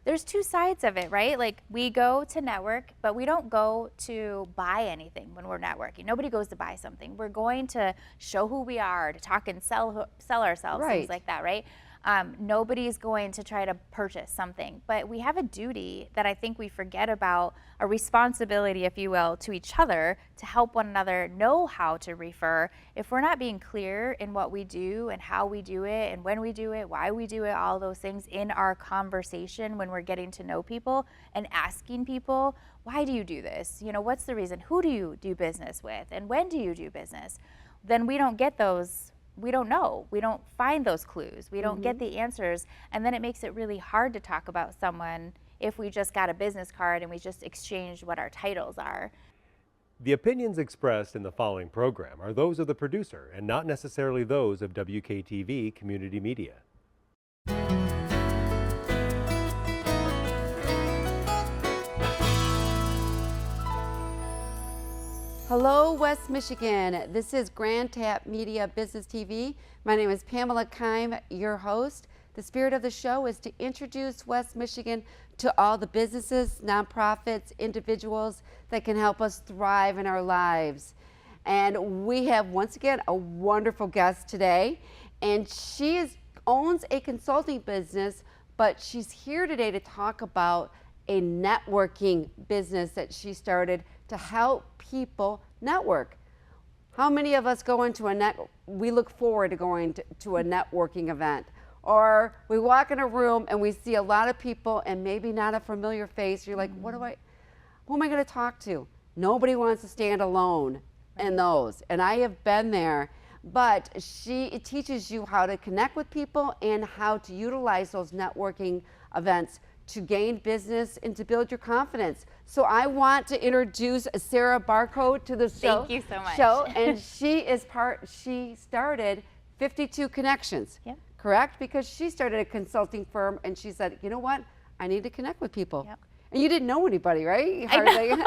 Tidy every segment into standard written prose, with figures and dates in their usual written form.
there's two sides of it, right? Like we go to network, but we don't go to buy anything when we're networking. Nobody goes to buy something. We're going to show who we are, to talk and sell ourselves, Right. things like that, right? Nobody's going to try to purchase something, but we have a duty that I think we forget about, a responsibility, if you will, to each other to help one another know how to refer. If we're not being clear in what we do and how we do it and when we do it, why we do it, all those things in our conversation when we're getting to know people and asking people, why do you do this? You know, what's the reason? Who do you do business with? And when do you do business? Then we don't get those. We don't know. We don't find those clues. We don't get the answers. And then it makes it really hard to talk about someone if we just got a business card and we just exchanged what our titles are. The opinions expressed in the following program are those of the producer and not necessarily those of WKTV Community Media. Hello, West Michigan. This is Grand Tap Media Business TV. My name is Pamela Keim, your host. The spirit of the show is to introduce West Michigan to all the businesses, nonprofits, individuals that can help us thrive in our lives. And we have, once again, a wonderful guest today. And she owns a consulting business, but she's here today to talk about a networking business that she started to help people network. How many of us go into we look forward to going to a networking event, or we walk in a room and we see a lot of people and maybe not a familiar face. You're like, who am I going to talk to? Nobody wants to stand alone in those, and I have been there. But it teaches you how to connect with people and how to utilize those networking events to gain business and to build your confidence. So I want to introduce Sara Barco to the show. Thank you so much. And she started 52 Connections, Yep. correct? Because she started a consulting firm and she said, you know what? I need to connect with people. Yep. And you didn't know anybody, right? I know.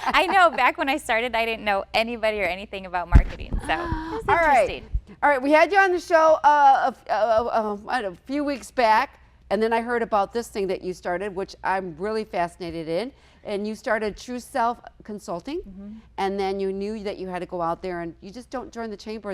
I know. Back when I started, I didn't know anybody or anything about marketing. So it was interesting. All right. We had you on the show a few weeks back. And then I heard about this thing that you started, which I'm really fascinated in. And you started True Self Consulting. And then you knew that you had to go out there, and you just don't join the chamber.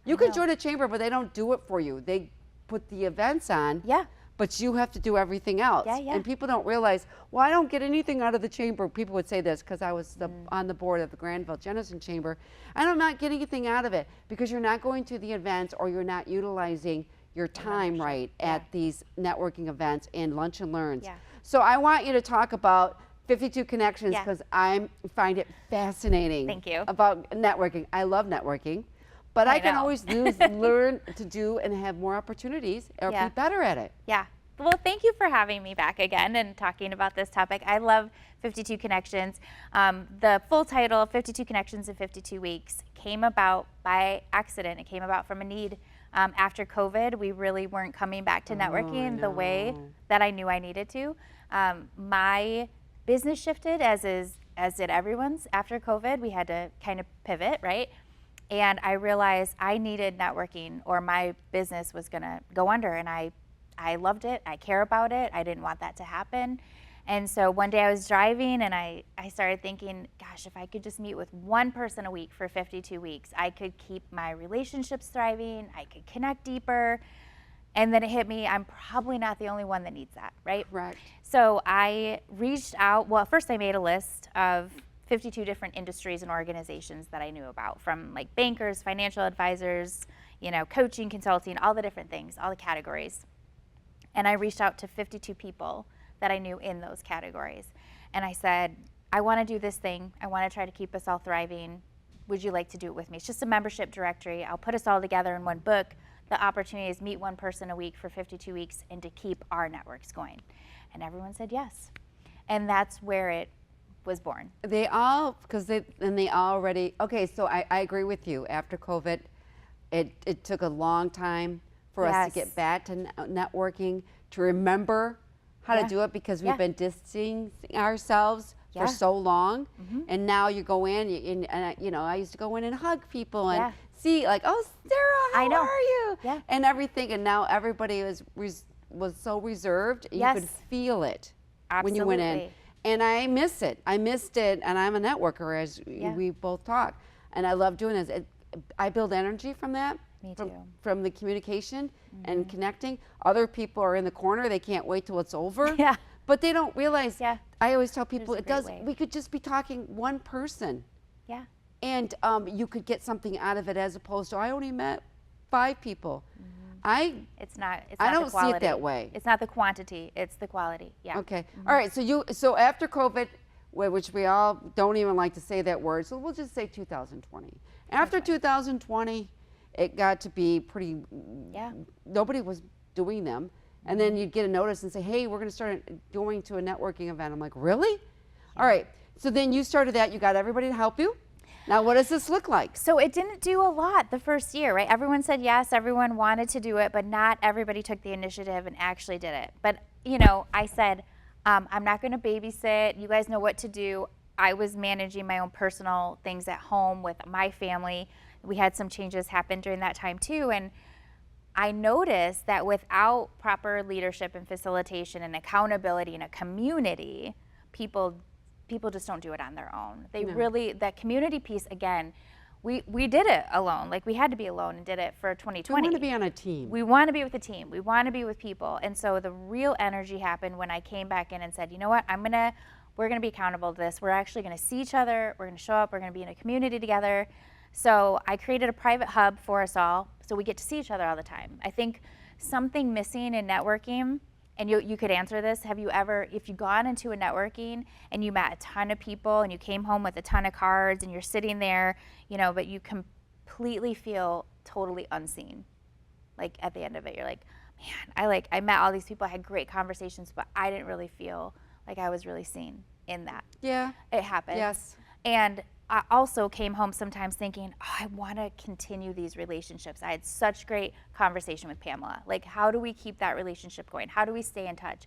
You can join a chamber, but they don't do it for you. They put the events on. Yeah. But you have to do everything else. Yeah, yeah. And people don't realize, well, I don't get anything out of the chamber. People would say this because I was on the board of the Granville-Jennison Chamber. And I'm not getting anything out of it because you're not going to the events, or you're not utilizing your time right at these networking events and lunch and learns. Yeah. So I want you to talk about 52 Connections because I find it fascinating. Thank you. About networking. I love networking, but I can know. always learn to do and have more opportunities or be better at it. Yeah. Well, thank you for having me back again and talking about this topic. I love 52 Connections. The full title, 52 Connections in 52 Weeks, came about by accident. It came about from a need. After COVID, we really weren't coming back to networking the way that I knew I needed to. My business shifted, as did everyone's. After COVID, we had to kind of pivot, right? And I realized I needed networking, or my business was going to go under. And I loved it. I care about it. I didn't want that to happen. And so one day I was driving and I started thinking, gosh, if I could just meet with one person a week for 52 weeks, I could keep my relationships thriving, I could connect deeper. And then it hit me, I'm probably not the only one that needs that, right? Right. So I reached out, well, first I made a list of 52 different industries and organizations that I knew about, from like bankers, financial advisors, coaching, consulting, all the different things, all the categories. And I reached out to 52 people that I knew in those categories. And I said, I want to do this thing. I want to try to keep us all thriving. Would you like to do it with me? It's just a membership directory. I'll put us all together in one book. The opportunity is meet one person a week for 52 weeks and to keep our networks going. And everyone said yes. And that's where it was born. Okay, so I agree with you. After COVID, it took a long time for us to get back to networking, to remember how to do it, because we've been distancing ourselves for so long. And now you go in, and I used to go in and hug people and see, like, oh, Sarah, how are you? And everything. And now everybody is was so reserved. You Yes. could feel it when you went in. Absolutely. And I miss it. I missed it, and I'm a networker, as Yeah. we both talk. And I love doing this. I build energy from that. Me from, too. from the communication and connecting. Other people are in the corner. They can't wait till it's over. Yeah. But they don't realize. Yeah. I always tell people There's a great way. we could just be talking one person, Yeah. and you could get something out of it, as opposed to I only met 5 people. It's not I the don't see it quality. that way. It's not the quantity, it's the quality. Yeah. Okay. All right. So after COVID, which we all don't even like to say that word, so we'll just say 2020. After 2020, it got to be pretty. Yeah. Nobody was doing them, and then you'd get a notice and say, "Hey, we're going to start going to a networking event." I'm like, "Really?" All right. So then you started that. You got everybody to help you. Now, what does this look like? So it didn't do a lot the first year, right? Everyone said yes, everyone wanted to do it, but not everybody took the initiative and actually did it. But, you know, I said, I'm not going to babysit. You guys know what to do. I was managing my own personal things at home with my family. We had some changes happen during that time too. And I noticed that without proper leadership and facilitation and accountability in a community, people just don't do it on their own. They really, that community piece, again, we did it alone. Like, we had to be alone and did it for 2020. We want to be on a team. We want to be with a team. We want to be with people. And so the real energy happened when I came back in and said, you know what, we're going to be accountable to this. We're actually going to see each other. We're going to show up. We're going to be in a community together. So I created a private hub for us all so we get to see each other all the time. I think something missing in networking, and you could answer this, have you ever, if you've gone into a networking and you met a ton of people and you came home with a ton of cards and you're sitting there, you know, but you completely feel totally unseen. Like, at the end of it, you're like, man, I met all these people, I had great conversations, but I didn't really feel like I was really seen in that. Yeah. It happened. Yes. And I also came home sometimes thinking, oh, I want to continue these relationships. I had such great conversation with Pamela. Like, how do we keep that relationship going? How do we stay in touch?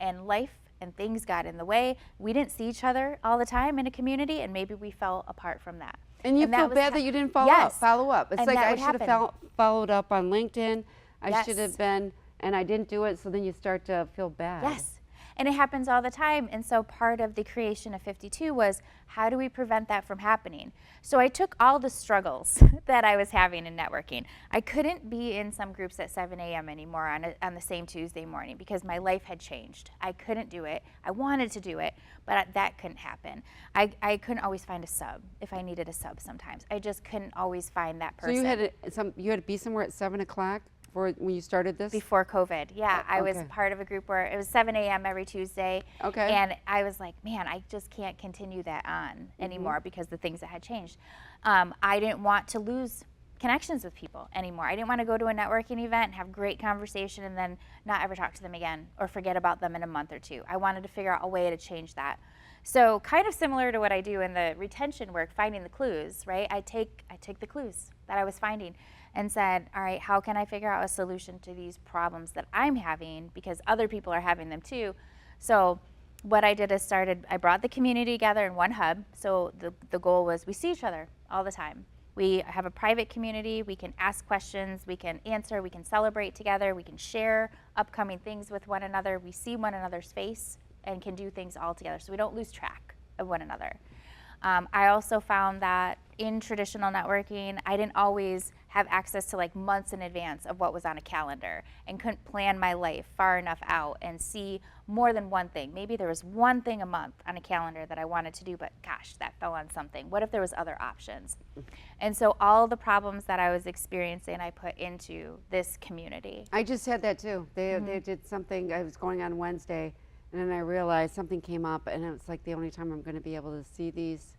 And life and things got in the way. We didn't see each other all the time in a community, and maybe we fell apart from that. And you feel bad that you didn't follow up. Follow up. It's And like that I would should have happen. followed up on LinkedIn. I Yes. should have been, and I didn't do it. So then you start to feel bad. Yes. And it happens all the time. And so part of the creation of 52 was, how do we prevent that from happening? So I took all the struggles that I was having in networking. I couldn't be in some groups at 7 a.m. anymore on the same Tuesday morning because my life had changed. I couldn't do it. I wanted to do it, but that couldn't happen. I couldn't always find a sub if I needed a sub sometimes. I just couldn't always find that person. So you had to be somewhere at 7 o'clock for when you started this? Before COVID, yeah. I was okay. part of a group where it was 7 a.m. every Tuesday. Okay. And I was like, man, I just can't continue that on anymore because the things that had changed. I didn't want to lose connections with people anymore. I didn't want to go to a networking event and have great conversation and then not ever talk to them again or forget about them in a month or two. I wanted to figure out a way to change that. So kind of similar to what I do in the retention work, finding the clues, right? I take the clues that I was finding and said, all right, how can I figure out a solution to these problems that I'm having because other people are having them too? So what I did is I brought the community together in one hub. So the goal was we see each other all the time. We have a private community. We can ask questions. We can answer. We can celebrate together. We can share upcoming things with one another. We see one another's face and can do things all together so we don't lose track of one another. I also found that in traditional networking, I didn't always have access to like months in advance of what was on a calendar and couldn't plan my life far enough out and see more than one thing. Maybe there was one thing a month on a calendar that I wanted to do, but gosh, that fell on something. What if there was other options? And so all the problems that I was experiencing, I put into this community. I just had that too. They did something, I was going on Wednesday, and then I realized something came up, and it's like the only time I'm going to be able to see these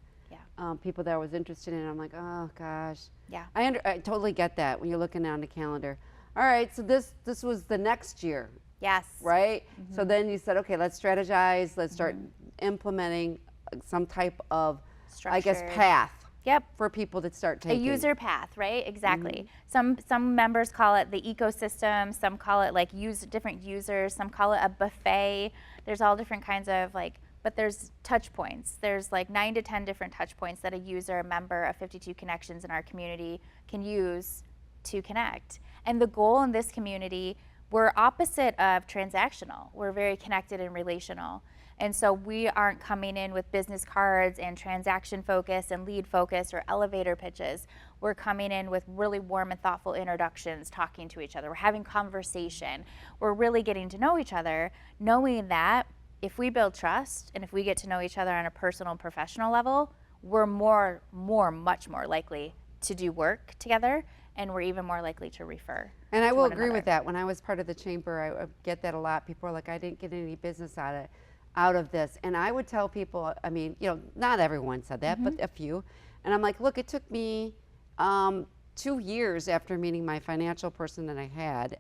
people that I was interested in. I'm like, oh gosh. Yeah. I totally get that when you're looking down the calendar. All right, so this was the next year, Yes. right? So then you said, okay, let's strategize. Let's start implementing some type of, I guess, Structured. path Yep. for people to start A taking. user path, right? Exactly. Some members call it the ecosystem. Some call it like different users. Some call it a buffet. There's all different kinds of but there's touch points. There's like 9 to 10 different touch points that a user, a member of 52 Connections in our community can use to connect. And the goal in this community we're opposite of transactional. We're very connected and relational. And so we aren't coming in with business cards and transaction focus and lead focus or elevator pitches. We're coming in with really warm and thoughtful introductions, talking to each other. We're having conversation. We're really getting to know each other, knowing that if we build trust and if we get to know each other on a personal and professional level, we're much more likely to do work together, and we're even more likely to refer. And I to will one agree another. with that. When I was part of the chamber, I get that a lot. People are like, I didn't get any business out of this. And I would tell people, I mean, you know, not everyone said that, but a few. And I'm like, look, it took me 2 years after meeting my financial person that I had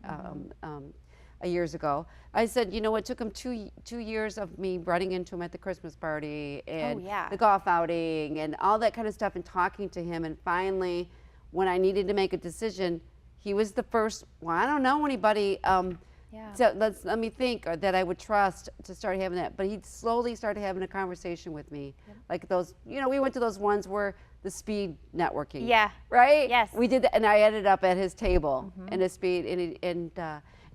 years ago. I said, you know, it took him two years of me running into him at the Christmas party and yeah. the golf outing and all that kind of stuff and talking to him. And finally, when I needed to make a decision, he was the first, well, I don't know anybody, so let me think, or that I would trust to start having that. But he slowly started having a conversation with me. Like those, you know, we went to those ones where the speed networking. Yeah. Right? Yes. We did that, and I ended up at his table in a speed,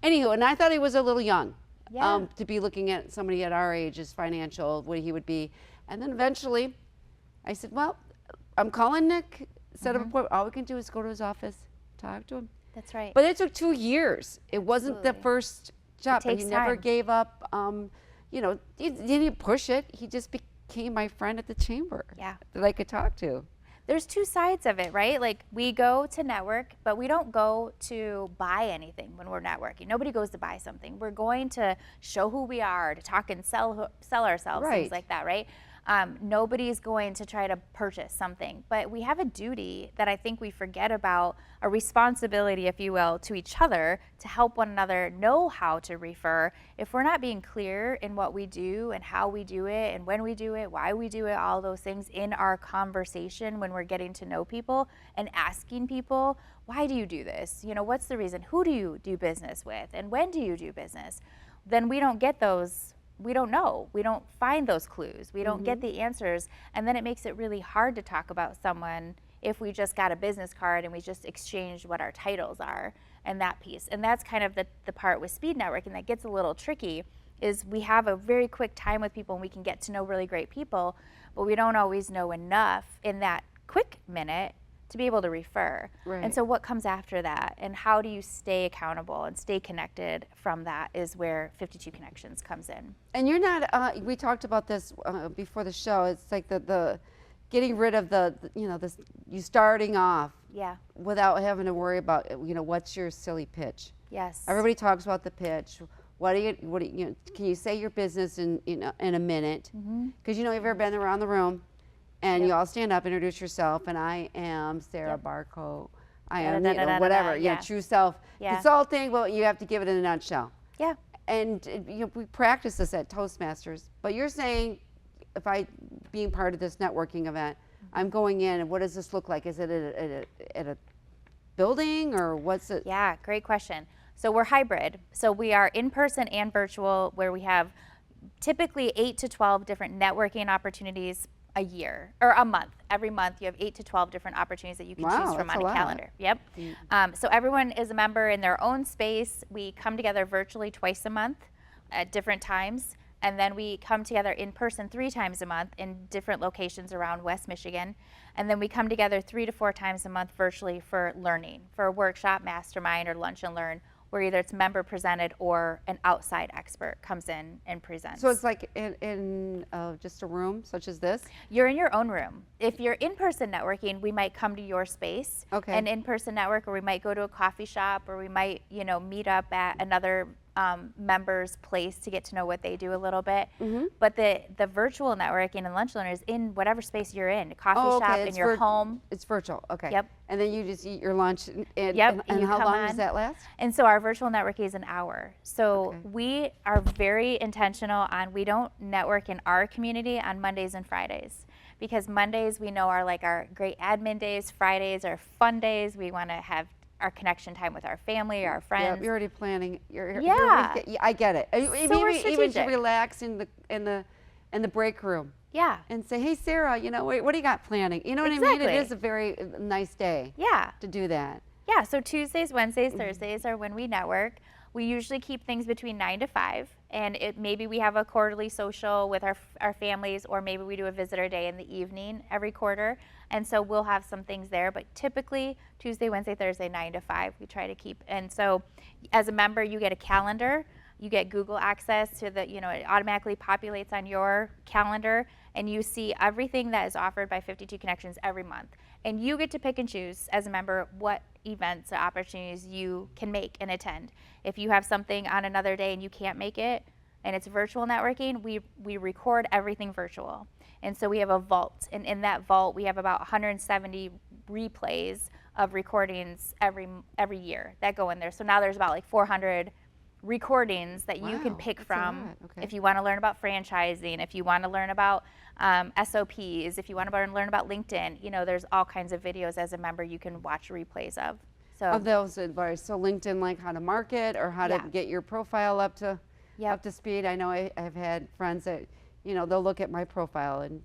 anywho, and I thought he was a little young to be looking at somebody at our age as financial, what he would be. And then eventually, I said, well, I'm calling Nick, set up an appointment. All we can do is go to his office, talk to him. That's right. But it took 2 years. It wasn't the first job, but he takes never time. gave up. You know, he didn't push it. He just became my friend at the chamber that I could talk to. There's two sides of it, right? Like we go to network, but we don't go to buy anything when we're networking. Nobody goes to buy something. We're going to show who we are, to talk and sell ourselves, Right. things like that, right? Nobody's going to try to purchase something, but we have a duty that I think we forget about, a responsibility, if you will, to each other to help one another know how to refer. If we're not being clear in what we do and how we do it and when we do it, why we do it, all those things in our conversation when we're getting to know people and asking people, why do you do this? You know, what's the reason? Who do you do business with? And when do you do business? Then we don't get those. We don't know. We don't find those clues. We don't get the answers. And then it makes it really hard to talk about someone if we just got a business card and we just exchanged what our titles are and that piece. And that's kind of the part with speed networking that gets a little tricky, is we have a very quick time with people and we can get to know really great people, but we don't always know enough in that quick minute to be able to refer. Right. And so what comes after that, and how do you stay accountable and stay connected from that, is where 52 Connections comes in. And you're not, we talked about this before the show. It's like the getting rid of you starting off Yeah. without having to worry about, you know, what's your silly pitch. Yes. Everybody talks about the pitch. Can you say your business in a minute? Because you know, you've ever been around the room and you all stand up, introduce yourself, and I am Sara Barco. I am, whatever, true self. Yeah. Consulting, well, you have to give it in a nutshell. Yeah. And we practice this at Toastmasters, but you're saying, being part of this networking event, I'm going in, and what does this look like? Is it at a building, or what's it? Yeah, great question. So we're hybrid. So we are in person and virtual, where we have typically 8 to 12 different networking opportunities a year or a month. Every month you have 8 to 12 different opportunities that you can choose from that's on a a lot. calendar. Yep. So everyone is a member in their own space. We come together virtually twice a month at different times. And then we come together in person 3 times a month in different locations around West Michigan. And then we come together 3 to 4 times a month virtually for learning, for a workshop, mastermind, or lunch and learn, where either it's member presented or an outside expert comes in and presents. So it's like in just a room such as this? You're in your own room. If you're in-person networking, we might come to your space, an in-person network, or we might go to a coffee shop, or we might, meet up at another member's place to get to know what they do a little bit. But the virtual networking and lunch learn is in whatever space you're in, a coffee shop, in your home. It's virtual, okay. Yep. And then you just eat your lunch, and you how come long on. does that last? And so our virtual networking is an hour. So we are very intentional on, we don't network in our community on Mondays and Fridays, because Mondays we know are like our great admin days, Fridays are fun days. We want to have our connection time with our family, our friends. You're already planning. I get it. we're Even to strategic. relax in the break room. Yeah. And say, hey, Sarah, what do you got planning? You know what I mean? It Exactly. is a very nice day Yeah. to do that. Yeah, so Tuesdays, Wednesdays, Thursdays are when we network. We usually keep things between 9 to 5, and maybe we have a quarterly social with our families, or maybe we do a visitor day in the evening every quarter, and so we'll have some things there. But typically Tuesday, Wednesday, Thursday, 9 to 5, we try to keep. And so as a member, you get a calendar, you get Google access to the, it automatically populates on your calendar, and you see everything that is offered by 52 Connections every month. And you get to pick and choose as a member what events or opportunities you can make and attend. If you have something on another day and you can't make it, and it's virtual networking, we record everything virtual. And so we have a vault, and in that vault we have about 170 replays of recordings every year that go in there. So now there's about like 400 recordings that you can pick from. Okay. If you want to learn about franchising, if you want to learn about SOPs, if you want to learn about LinkedIn, there's all kinds of videos as a member you can watch replays of. So Of those advice, so LinkedIn, like how to market or how to get your profile up to speed. I know I've had friends that, they'll look at my profile and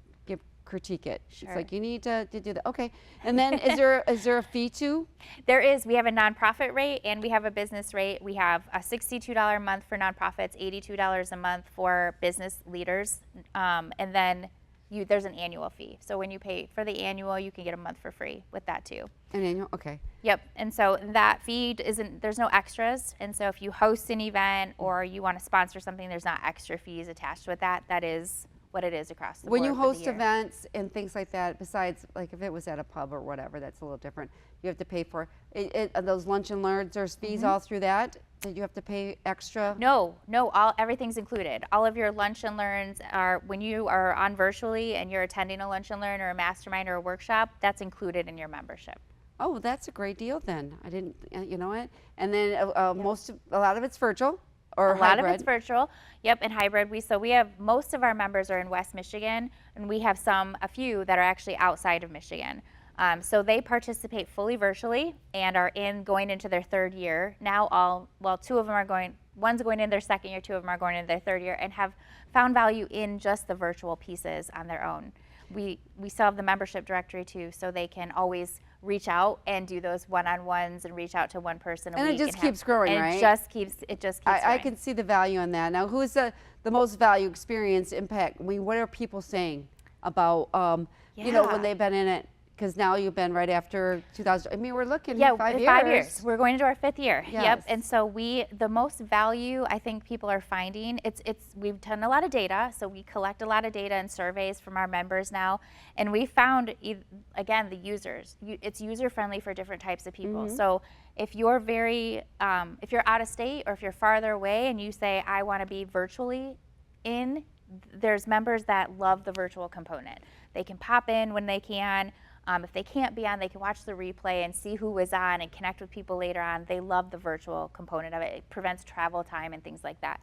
critique it. Sure. It's like, you need to do that. Okay. And then is there a fee too? There is. We have a nonprofit rate and we have a business rate. We have a $62 a month for nonprofits, $82 a month for business leaders, and then there's an annual fee. So when you pay for the annual, you can get a month for free with that too. An annual? Okay. Yep. And so that fee there's no extras. And so if you host an event or you want to sponsor something, there's not extra fees attached with that. That is what it is across the board. When you for the host year. events and things like that, besides like if it was at a pub or whatever, that's a little different. You have to pay for those lunch and learns. There's fees all through that. Did you have to pay extra? No, everything's included. All of your lunch and learns are, when you are on virtually and you're attending a lunch and learn or a mastermind or a workshop, that's included in your membership. Oh, that's a great deal then. I didn't, you know what? And then a lot of it's virtual or A lot hybrid. of it's virtual. Yep, and hybrid. We have most of our members are in West Michigan, and we have a few that are actually outside of Michigan. So they participate fully virtually and are going into their third year now. Two of them are one's going in their second year, two of them are going into their third year, and have found value in just the virtual pieces on their own. We still have the membership directory too, so they can always reach out and do those one-on-ones and reach out to one person a And week. it just keeps growing, and right? It just keeps I growing. can see the value in that. Now, who is the most value, experience, impact? I mean, what are people saying about, when they've been in it? Because now you've been right after 2000. I mean, we're looking 5 years. 5 years. We're going into our 5th year. Yes. Yep. And so the most value I think people are finding, we've done a lot of data, so we collect a lot of data and surveys from our members now, and we found, again, the users. It's user friendly for different types of people. So if you're if you're out of state or if you're farther away and you say, I want to be virtually in, there's members that love the virtual component. They can pop in when they can. If they can't be on, they can watch the replay and see who was on and connect with people later on. They love the virtual component of it. It prevents travel time and things like that.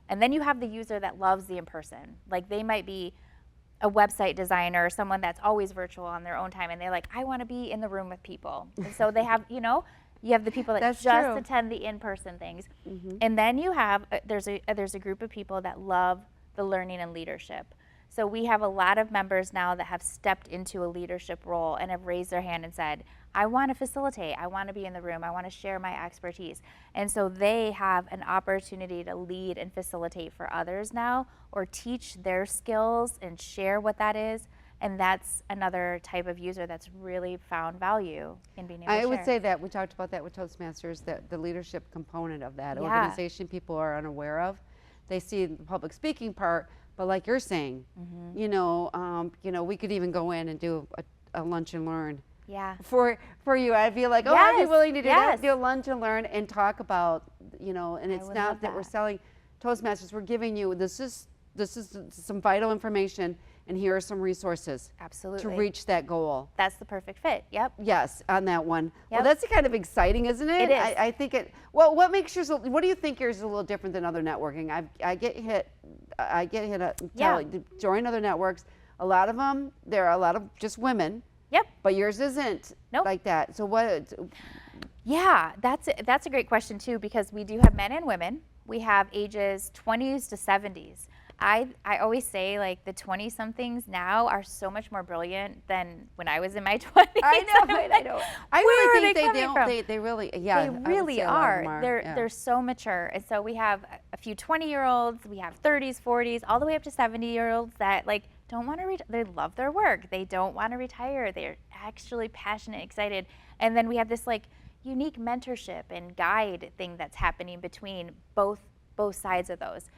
And then you have the user that loves the in-person. Like they might be a website designer or someone that's always virtual on their own time, and they're like, I want to be in the room with people. And so they have, you have the people that That's just true. attend the in-person things. And then you have, there's a group of people that love the learning and leadership. So we have a lot of members now that have stepped into a leadership role and have raised their hand and said, I want to facilitate, I want to be in the room, I want to share my expertise. And so they have an opportunity to lead and facilitate for others now, or teach their skills and share what that is. And that's another type of user that's really found value in being able to share. I would say that we talked about that with Toastmasters, that the leadership component of that organization people are unaware of. They see the public speaking part, but like you're saying, we could even go in and do a lunch and learn. Yeah. For you, I'd be like, I'd be willing to do that. Yes. Do a lunch and learn and talk about, and it's would not love that we're that. selling Toastmasters. We're giving you this is some vital information, and here are some resources Absolutely. to reach that goal. That's the perfect fit. Yep. Yes, on that one. Well, Yep. that's kind of exciting, isn't it? It is. I think it. Well, what makes yours? What do you think yours is a little different than other networking? I get hit. To join other networks. A lot of them. There are a lot of just women. Yep. But yours isn't like that. So what? Yeah, that's a great question too, because we do have men and women. We have ages 20s to 70s. I always say, like, the 20-somethings now are so much more brilliant than when I was in my 20s. I know, I know. I Where really are think they coming from? they really, yeah. They I would really say a lot of them are. yeah. They're so mature. And so we have a few 20-year-olds, we have 30s, 40s, all the way up to 70-year-olds that, like, don't want to they love their work. They don't want to retire. They're actually passionate, excited. And then we have this, like, unique mentorship and guide thing that's happening between both sides of those.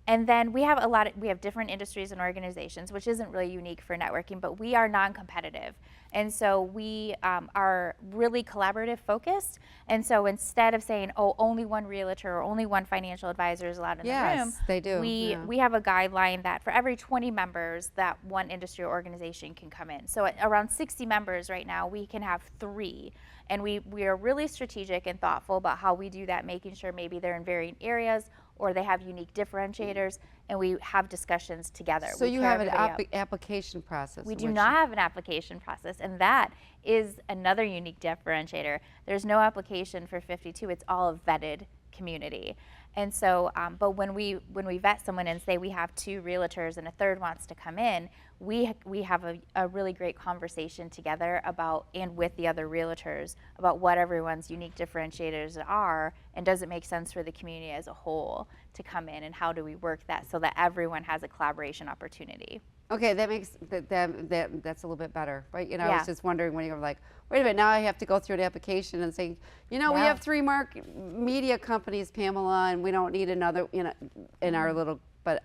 And then we have we have different industries and organizations, which isn't really unique for networking, but we are non-competitive. And so we are really collaborative focused. And so instead of saying, oh, only one realtor or only one financial advisor is allowed in the room, Yes, they do. we have a guideline that for every 20 members, that one industry or organization can come in. So at around 60 members right now, we can have 3. And we are really strategic and thoughtful about how we do that, making sure maybe they're in varying areas or they have unique differentiators, and we have discussions together. So you have an application process. We do not have an application process, and that is another unique differentiator. There's no application for 52. It's all a vetted community. And so, but when we vet someone and say we have 2 realtors and a third wants to come in, we have a really great conversation together about, and with the other realtors, about what everyone's unique differentiators are, and does it make sense for the community as a whole to come in, and how do we work that so that everyone has a collaboration opportunity. Okay, that makes that's a little bit better, right? You know, I Yeah. was just wondering when you were like, wait a minute, now I have to go through an application and say, you know, we Yeah. have 3 media companies, Pamela, and we don't need another, you know, in our little, but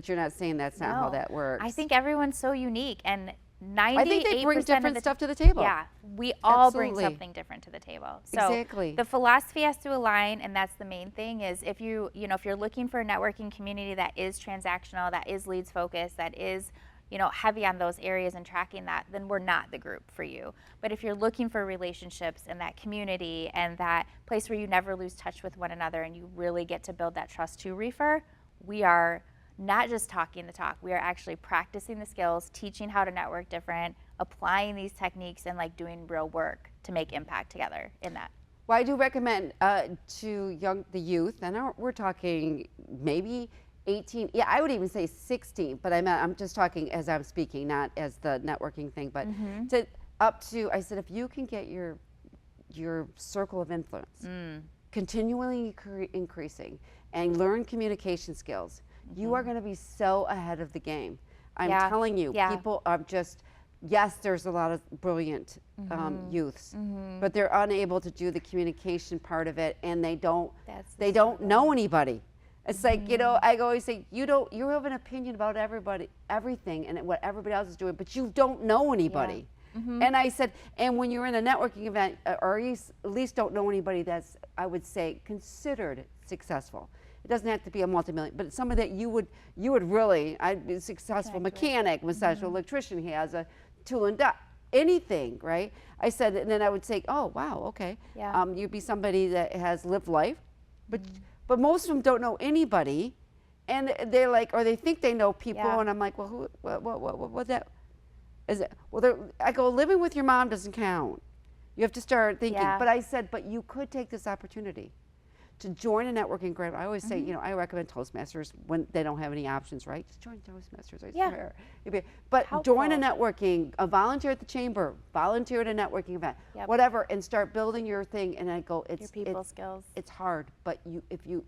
you're not saying that's not how No. that works. I think everyone's so unique, and 98% I think they bring different stuff to the table. Yeah, we all bring Absolutely. something different to the table. So Exactly. the philosophy has to align, and that's the main thing. Is if you know, if you're looking for a networking community that is transactional, that is leads focused, that is, you know, heavy on those areas and tracking that, then we're not the group for you. But if you're looking for relationships and that community and that place where you never lose touch with one another and you really get to build that trust to refer, we are not just talking the talk. We are actually practicing the skills, teaching how to network different, applying these techniques, and like doing real work to make impact together in that. Well, I do recommend to the youth, and we're talking maybe 18, yeah, I would even say 16, but I'm just talking as I'm speaking, not as the networking thing, but to up to, I said, if you can get your circle of influence continually increasing and learn communication skills, you are going to be so ahead of the game. I'm telling you, people are just, yes, there's a lot of brilliant youths, but they're unable to do the communication part of it, and they don't know anybody. It's like, you know, I always say, you have an opinion about everything and what everybody else is doing, but you don't know anybody. And I said, and when you're in a networking event, or you at least don't know anybody that's, I would say, considered successful. It doesn't have to be a multi-million, but somebody that you would really, I'd be a successful mechanic, massage electrician, he has a tool and die, anything, right? I said, and then I would say, oh, wow, okay. Yeah. You'd be somebody that has lived life, but most of them don't know anybody, and they're like, or they think they know people, and I'm like, well, what that is it? Well, I go, living with your mom doesn't count. You have to start thinking. Yeah. But I said, but you could take this opportunity to join a networking group. I always say, you know, I recommend Toastmasters when they don't have any options, right? Just join Toastmasters. I swear. But join a networking, volunteer at the chamber, volunteer at a networking event, whatever, and start building your thing. And I go, Your people skills. It's hard, but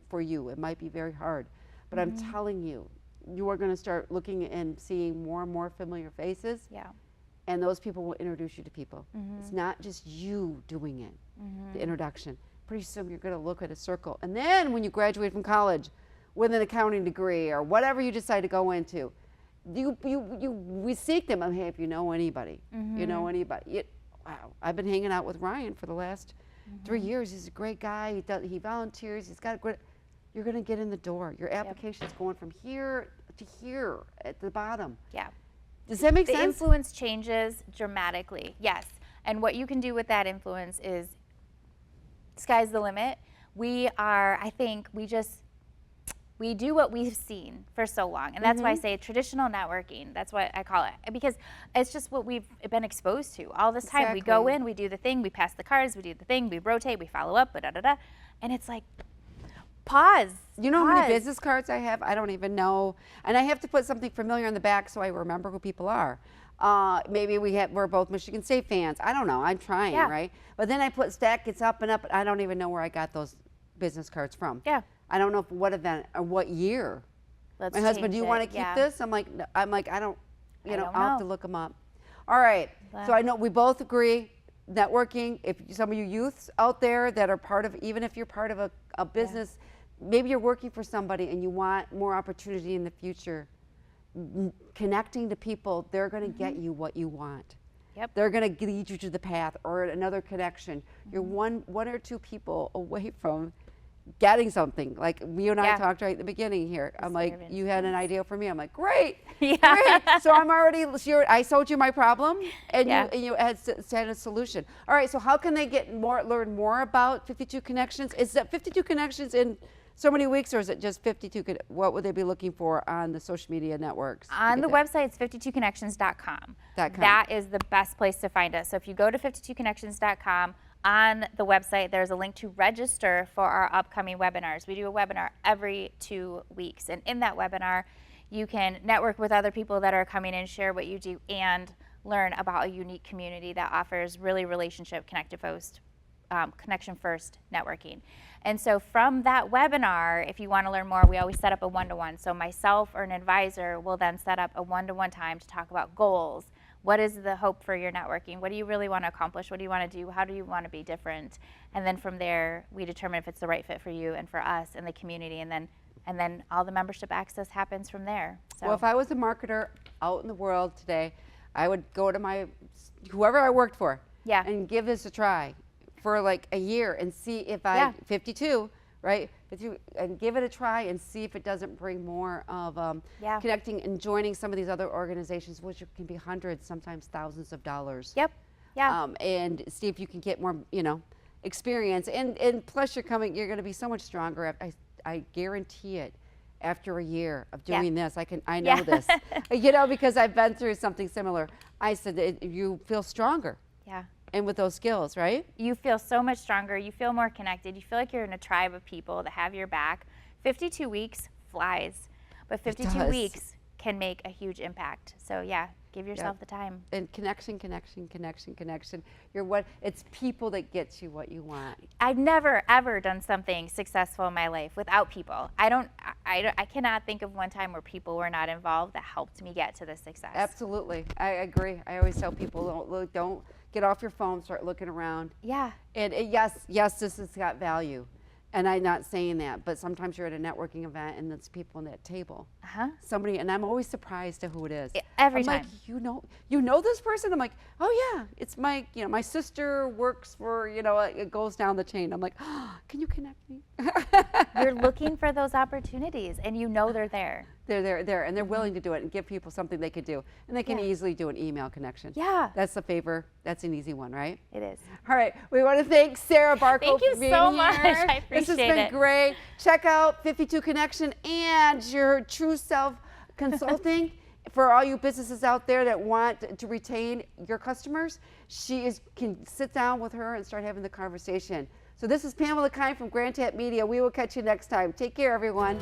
for you, it might be very hard. But I'm telling you, you are going to start looking and seeing more and more familiar faces. Yeah. And those people will introduce you to people. It's not just you doing it, the introduction. Pretty soon you're going to look at a circle. And then when you graduate from college with an accounting degree or whatever you decide to go into, we seek them. Hey, if you know anybody, you know anybody. Wow, I've been hanging out with Ryan for the last 3 years. He's a great guy. He volunteers. He's got a great. You're going to get in the door. Your application's going from here to here at the bottom. Yeah. Does that make The sense? influence changes dramatically, yes. And what you can do with that influence is sky's the limit. I think we do what we've seen for so long. And that's why I say traditional networking, that's what I call it. Because it's just what we've been exposed to all this time. We go in, we do the thing, we pass the cards, we do the thing, we rotate, we follow up, and it's like, Pause. You know how many Pause. business cards I have? I don't even know. And I have to put something familiar on the back so I remember who people are. Maybe we're both Michigan State fans. I don't know. I'm trying, Yeah. right? But then I put stack gets up and up. I don't even know where I got those business cards from. Yeah. I don't know what event or what year. Let's My husband, change do you it. want to keep Yeah. this? I'm like, no. I don't, I don't I'll have to know. look them up. All right. So I know we both agree networking. If some of you youths out there that are part of, even if you're part of a business, maybe you're working for somebody and you want more opportunity in the future, connecting to people, they're going to get you what you want. Yep. They're going to lead you to the path or another connection. You're one or two people away from getting something. Like you and I talked right at the beginning here. I'm like, you had an idea for me. I'm like, great. Yeah. Great. So I'm already, I sold you my problem and Yeah. you had a solution. All right, so how can they learn more about 52 Connections? Is that 52 Connections in so many weeks, or is it just 52? What would they be looking for on the social media networks? On the website, it's 52connections.com. That is the best place to find us. So if you go to 52connections.com, on the website, there's a link to register for our upcoming webinars. We do a webinar every 2 weeks. And in that webinar, you can network with other people that are coming in, share what you do, and learn about a unique community that offers really relationship connection first networking. And so from that webinar, if you want to learn more, we always set up a one-to-one. So myself or an advisor will then set up a one-to-one time to talk about goals. What is the hope for your networking? What do you really want to accomplish? What do you want to do? How do you want to be different? And then from there, we determine if it's the right fit for you and for us and the community. And then all the membership access happens from there. So. Well, if I was a marketer out in the world today, I would go to whoever I worked for and give this a try for like a year and see if 52, right? And give it a try and see if it doesn't bring more of connecting and joining some of these other organizations, which can be hundreds, sometimes thousands of dollars. Yep. Yeah. And see if you can get more, experience. And plus, you're going to be so much stronger. I guarantee it. After a year of doing this, I know this, because I've been through something similar. I said that you feel stronger. Yeah. And with those skills, right? You feel so much stronger. You feel more connected. You feel like you're in a tribe of people that have your back. 52 weeks flies, but 52 weeks can make a huge impact. So yeah, give yourself the time. And connection. It's people that gets you what you want. I've never ever done something successful in my life without people. I cannot think of one time where people were not involved that helped me get to this success. Absolutely, I agree. I always tell people don't get off your phone, start looking around. Yeah. And yes, this has got value. And I'm not saying that, but sometimes you're at a networking event and there's people on that table. Somebody, and I'm always surprised at who it is. Every I'm time. Like, you know this person? I'm like, oh yeah, it's my sister works for, it goes down the chain. I'm like, oh, can you connect me? You're looking for those opportunities and they're there. They're there, and they're willing to do it and give people something they could do. And they can easily do an email connection. Yeah. That's a favor. That's an easy one, right? It is. All right. We want to thank Sara Barco Thank you for being so here. much. I appreciate it. This has been great. Check out 52 Connection and your True Self Consulting. For all you businesses out there that want to retain your customers, can sit down with her and start having the conversation. So this is Pamela Kine from Grand Tap Media. We will catch you next time. Take care, everyone.